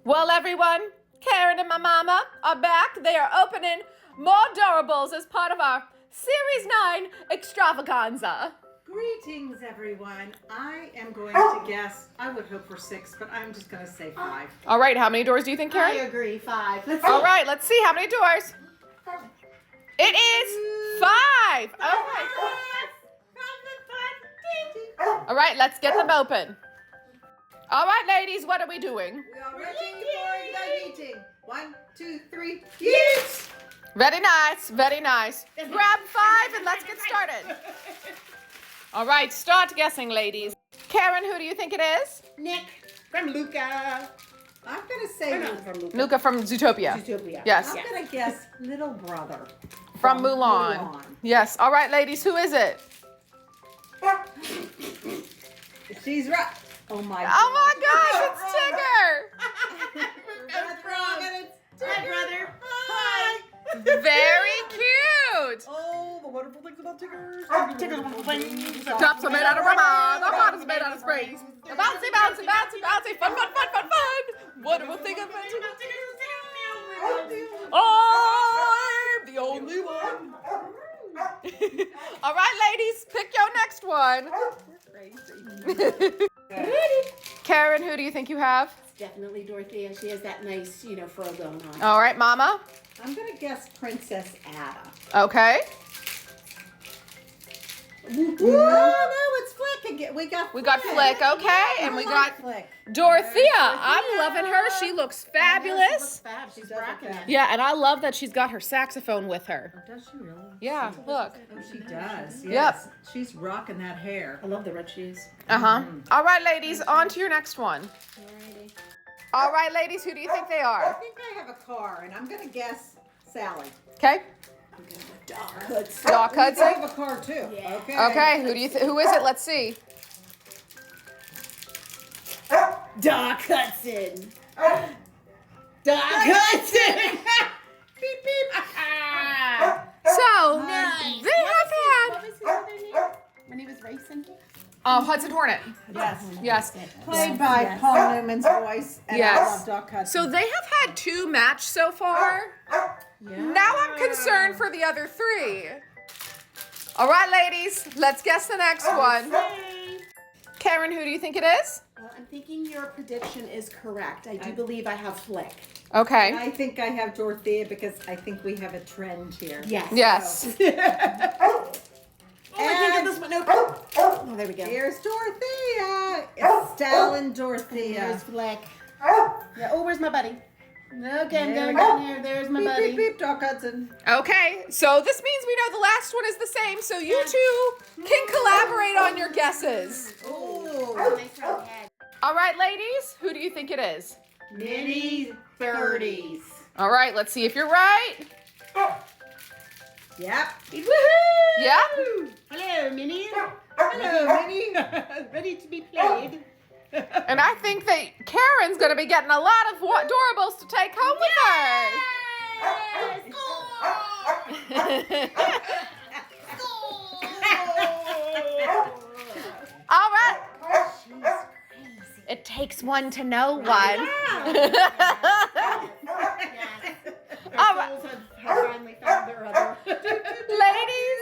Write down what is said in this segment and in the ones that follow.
Well, everyone, Karyn and my mama are back. They are opening more Doorables as part of our Series 9 Extravaganza. Greetings, everyone. I am going to guess, I would hope for 6, but I'm just going to say 5. All right, how many doors do you think, I Karyn? agree, 5. Let's All right, let's see how many doors. It is 5. Okay. All right, let's get them open. All right, ladies, what are we doing? We are ready for the eating. 1, 2, 3, eat! Very nice, very nice. Grab 5 and let's get started. All right, start guessing, ladies. Karyn, who do you think it is? Nick from Luca. I'm going to say From Luca. Luca from Zootopia. Zootopia. Yes. I'm going to guess little brother. From Mulan. Yes. All right, ladies, who is it? She's right. Oh my God. Oh my gosh, it's Tigger. That's wrong, and it's Hi, brother. Hi. Very cute. Oh, the wonderful things about Tiggers. Tops are made out of rubber. The bottoms are made out of sprays. The bouncy, bouncy, bouncy, bouncy. Fun, fun, fun, fun, fun. Wonderful thing about I'm the only one. All right, ladies, pick your next one. Karyn, who do you think you have? Definitely Dorothea. She has that nice, fur going on. All right, Mama. I'm going to guess Princess Ada. Okay. No, it's Flick again. We got Flick, okay, and we got Flick. Dorothea. I'm loving her. She looks fabulous. Fab. She's does rocking look it. fab. Yeah, and I love that she's got her saxophone with her. Does she really? Yeah, look. Oh, she does. Yep. Yes. She's rocking that hair. I love the red shoes. Uh-huh. All right, ladies, on to your next one. Alrighty. All right, ladies, who do you think they I are? think I have a car, and I'm going to guess Sally. Okay. I'm going to Doc. Doc I Hudson. have a car too. Yeah. Okay. Okay, who is it? Let's see. Doc Hudson. Doc Hudson. Beep beep. So, Nice. they have had What was his other name when he was racing? Hudson Hornet. Yes. Yes. Played by Paul Newman's voice, and Yes. I love Doc Hudson. So they have had 2 match so far. Yeah. Now I'm concerned for the other 3. All right, ladies, let's guess the next one. Hey. Karyn, who do you think it is? Well, I'm thinking your prediction is correct. I do believe I have Flick. Okay. I think I have Dorothea because I think we have a trend here. Yes. Yes. Oh, I can't get this one open. Oh, there we go. Here's Dorothea. Estelle and Dorothea. There's Flick. Yeah. Oh, where's my buddy? Okay, I'm There going we go. down here. There's my Beep buddy. beep beep. Doc Hudson. Okay, so this means we know the last one is the same, so you two can collaborate on your guesses. Oh, nice round head. All right, ladies, who do you think it is? Mini 30s. All right, let's see if you're right. Yep. Woohoo! Yeah? Hello, Minnie. Hello, Minnie. Ready to be played. And I think that Karyn's going to be getting a lot of Doorables to take home with her. All right. It takes one to know one. All right. Souls have finally found their other. Ladies,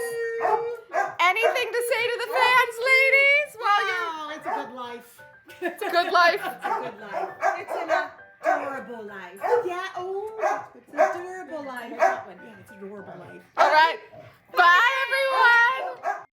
anything to say to the fans, ladies? While you're... Oh, it's a good life. It's a good life. It's a good life. It's an adorable life. Yeah, oh. It's an adorable life. That one. Yeah, it's an adorable life. All right.